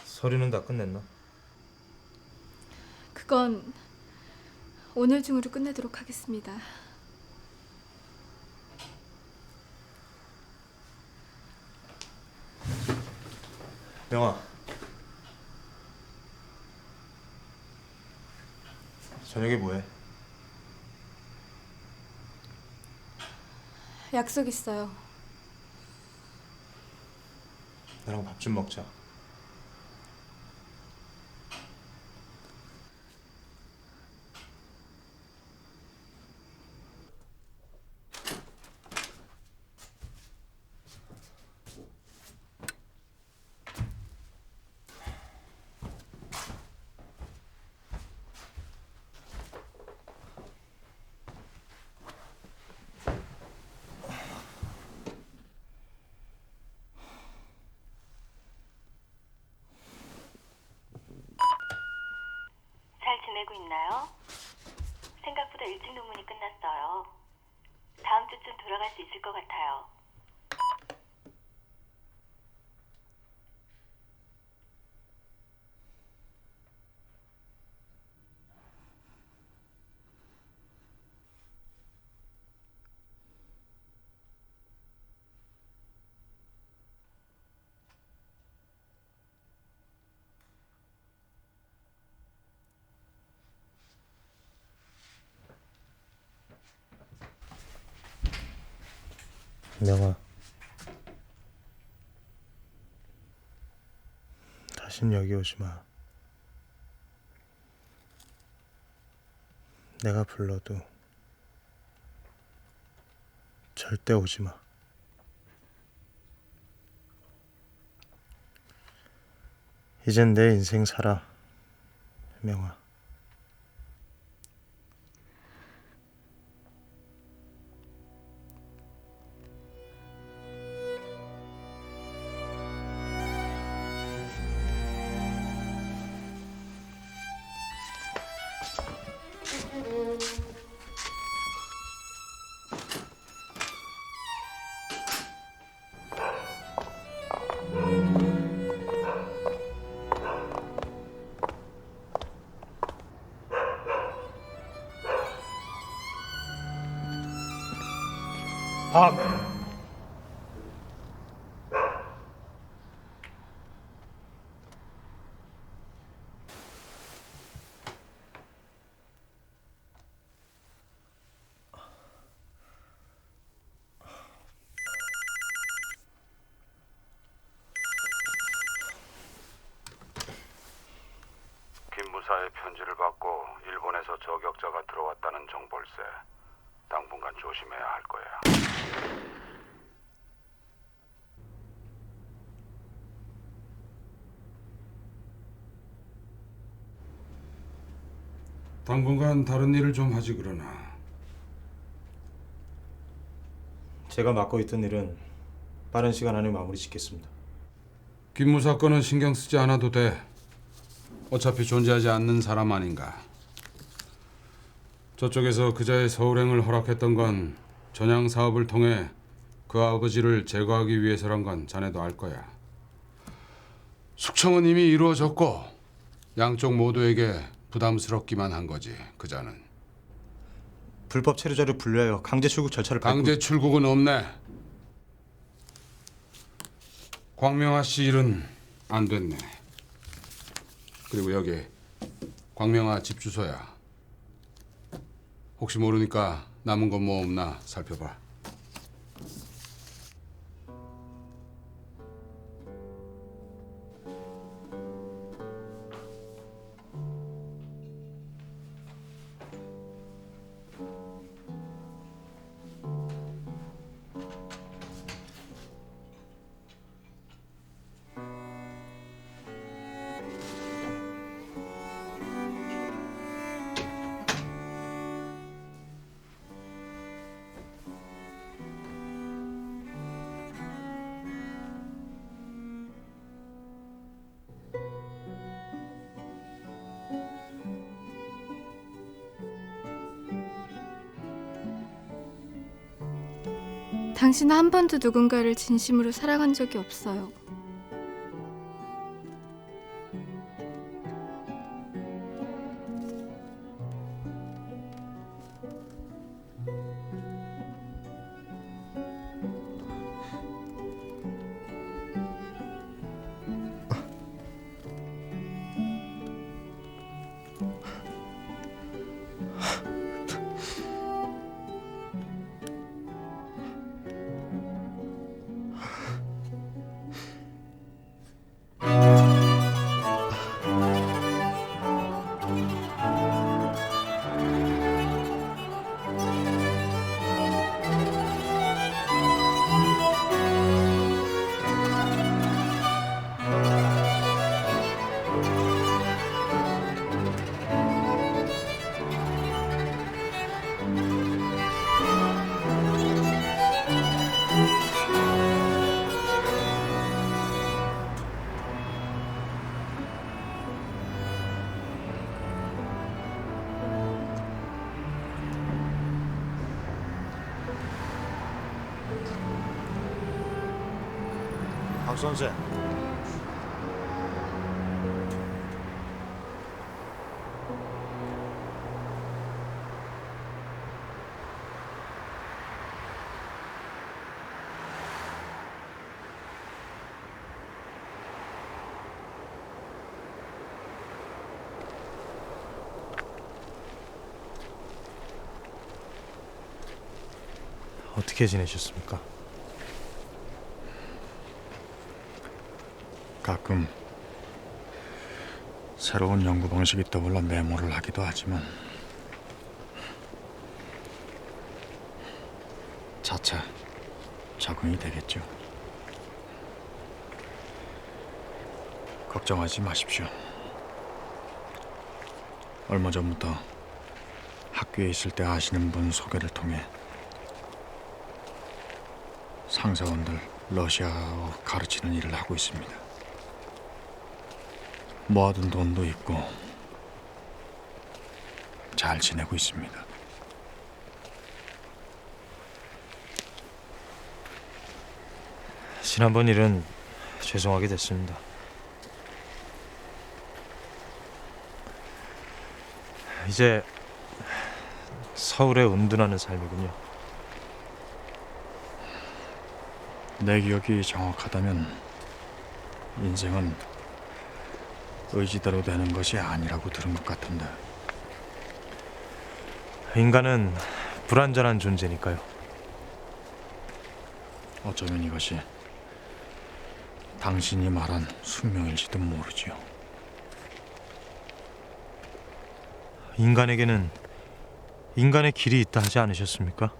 서류는 다 끝냈나? 그건 오늘 중으로 끝내도록 하겠습니다. 명아, 저녁에 뭐해? 약속 있어요. 나랑 밥 좀 먹자. 지내고 있나요? 생각보다 일찍 논문이 끝났어요. 다음 주쯤 돌아갈 수 있을 것 같아요. 명아, 다신 여기 오지 마. 내가 불러도 절대 오지 마. 이젠 내 인생 살아, 명아. 밥. 김 무사의 편지를 받고 일본에서 저격자가 들어왔다는 정보일세. 당분간 조심해야 할 거야. 당분간 다른 일을 좀 하지 그러나. 제가 맡고 있던 일은 빠른 시간 안에 마무리 짓겠습니다. 김무 사건은 신경 쓰지 않아도 돼. 어차피 존재하지 않는 사람 아닌가. 저쪽에서 그자의 서울행을 허락했던 건 전향 사업을 통해 그 아버지를 제거하기 위해서란 건 자네도 알 거야. 숙청은 이미 이루어졌고 양쪽 모두에게 부담스럽기만 한 거지. 그자는. 불법 체류자를 분류하여 강제 출국 절차를 강제 출국은 없네. 광명아 씨 일은 안 됐네. 그리고 여기 광명아 집 주소야. 혹시 모르니까 남은 건 뭐 없나 살펴봐. 당신은 한 번도 누군가를 진심으로 사랑한 적이 없어요. 박 선생. 어떻게 지내셨습니까? 가끔 새로운 연구 방식이 떠올라 메모를 하기도 하지만 차차 적응이 되겠죠. 걱정하지 마십시오. 얼마 전부터 학교에 있을 때 아시는 분 소개를 통해 상사원들 러시아어 가르치는 일을 하고 있습니다. 모아둔 돈도 있고 잘 지내고 있습니다. 지난번 일은 죄송하게 됐습니다. 이제 서울에 운둔하는 삶이군요. 내 기억이 정확하다면 인생은 의지대로 되는 것이 아니라고 들은 것 같은데. 인간은 불완전한 존재니까요. 어쩌면 이것이 당신이 말한 숙명일지도 모르지요. 인간에게는 인간의 길이 있다 하지 않으셨습니까?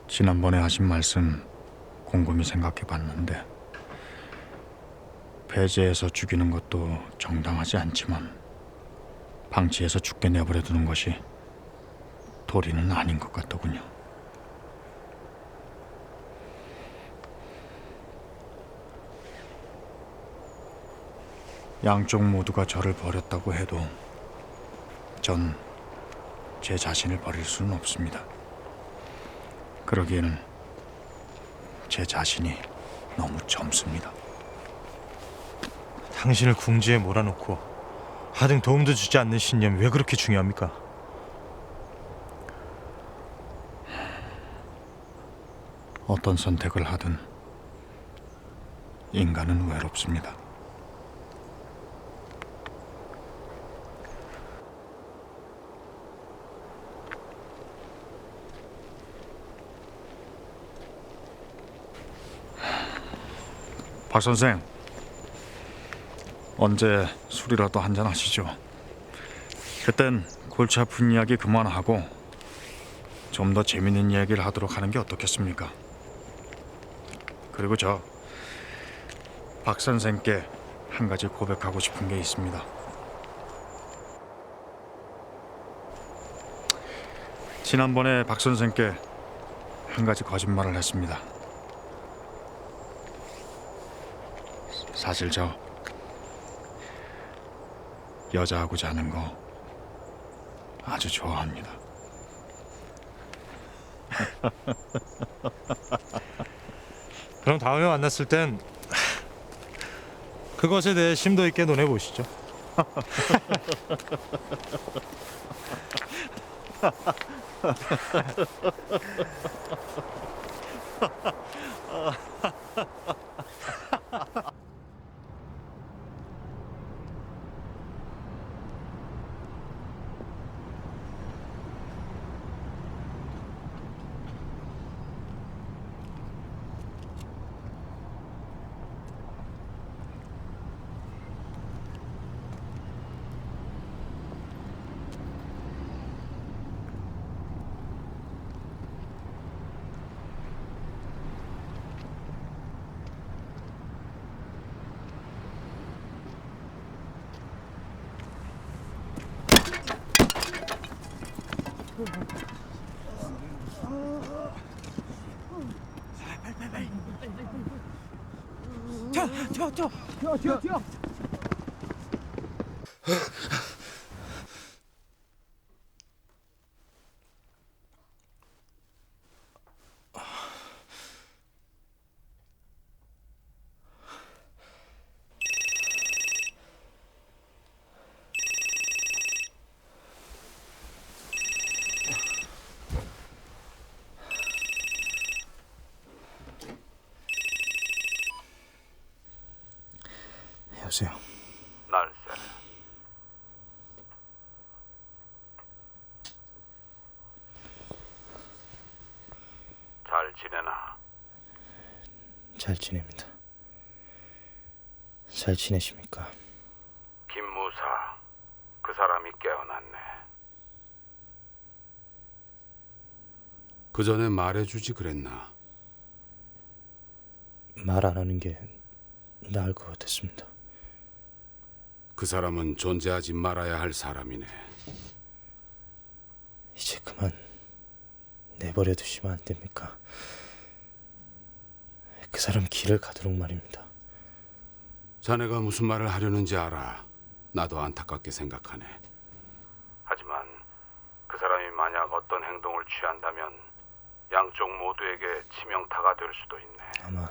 지난번에 하신 말씀 곰곰이 생각해 봤는데 배제해서 죽이는 것도 정당하지 않지만 방치해서 죽게 내버려 두는 것이 도리는 아닌 것 같더군요. 양쪽 모두가 저를 버렸다고 해도 전 제 자신을 버릴 수는 없습니다. 그러기에는 제 자신이 너무 젊습니다. 당신을 궁지에 몰아놓고 하등 도움도 주지 않는 신념이 왜 그렇게 중요합니까? 어떤 선택을 하든 인간은 외롭습니다. 박 선생, 언제 술이라도 한잔 하시죠. 그땐 골치 아픈 이야기 그만하고 좀 더 재밌는 이야기를 하도록 하는 게 어떻겠습니까? 그리고 저 박 선생께 한 가지 고백하고 싶은 게 있습니다. 지난번에 박 선생께 한 가지 거짓말을 했습니다. 사실 저 여자하고 자는 거 아주 좋아합니다. 그럼 다음에 만났을 땐 그것에 대해 심도 있게 논해보시죠. 튀어. 여보세요. 날쌔. 잘 지내나? 잘 지냅니다. 잘 지내십니까? 김무사, 그 사람이 깨어났네. 그 전에 말해주지 그랬나? 말 안 하는 게 나을 것 같았습니다. 그 사람은 존재하지 말아야 할 사람이네. 이제 그만 내버려 두시면 안 됩니까? 그 사람 길을 가도록 말입니다. 자네가 무슨 말을 하려는지 알아. 나도 안타깝게 생각하네. 하지만 그 사람이 만약 어떤 행동을 취한다면 양쪽 모두에게 치명타가 될 수도 있네. 아마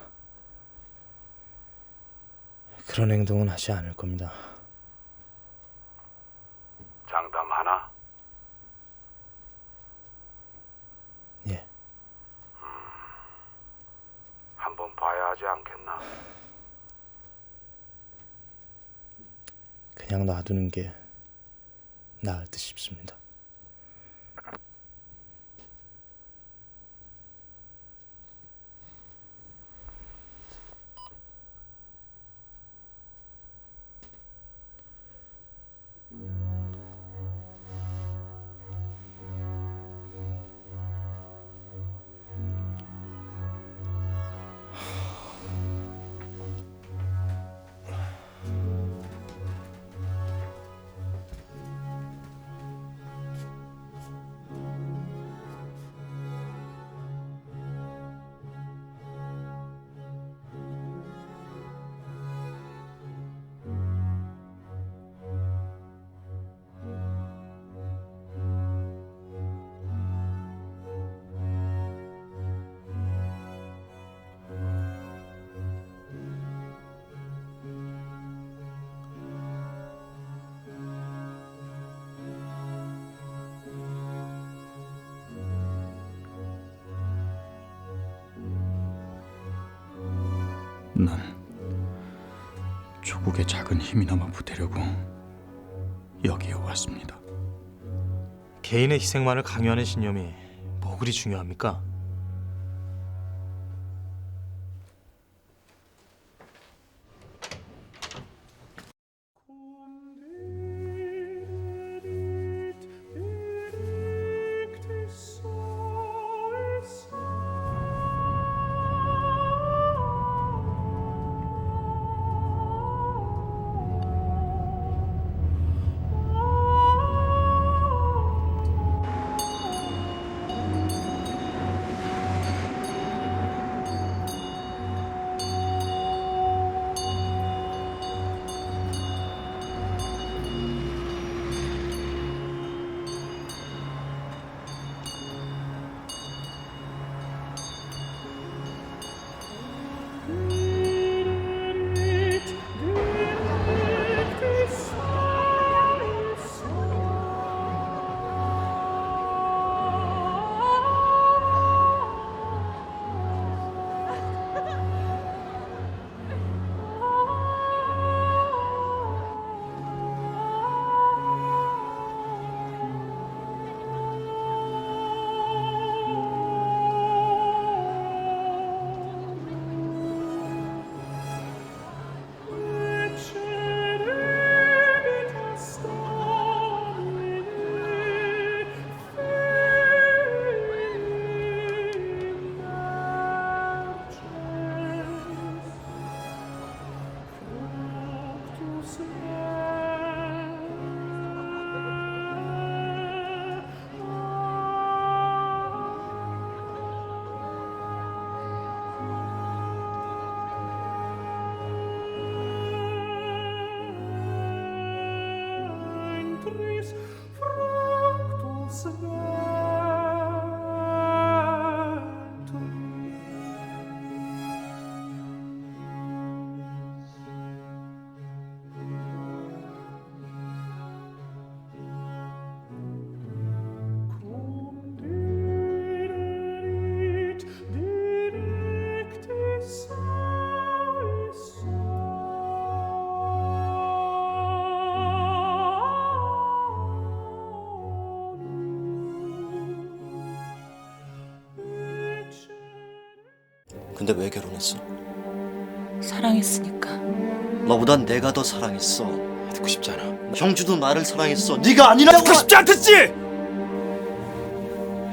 그런 행동은 하지 않을 겁니다. 장담하나? 예. 한번 봐야 하지 않겠나? 그냥 놔두는 게 나을 듯 싶습니다. 난 조국의 작은 힘이나마 보태려고 여기에 왔습니다. 개인의 희생만을 강요하는 신념이 뭐 그리 중요합니까? 근데 왜 결혼했어? 사랑했으니까. 너보단 내가 더 사랑했어. 듣고 싶지 않아. 형주도 나를 사랑했어. 네가 아니라고. 듣고 싶지 않겠지?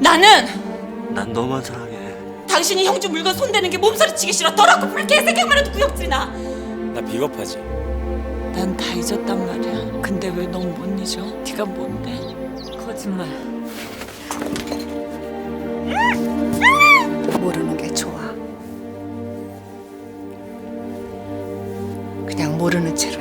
나는 난 너만 사랑해. 당신이 형주 물건 손대는 게 몸서리치기 싫어. 더럽고 불쾌해. 생각만 해도 구역질나. 나 비겁하지? 난 다 잊었단 말이야. 근데 왜 넌 못 잊어? 네가 뭔데? 거짓말. 모르는 게 좋아. 그냥 모르는 채로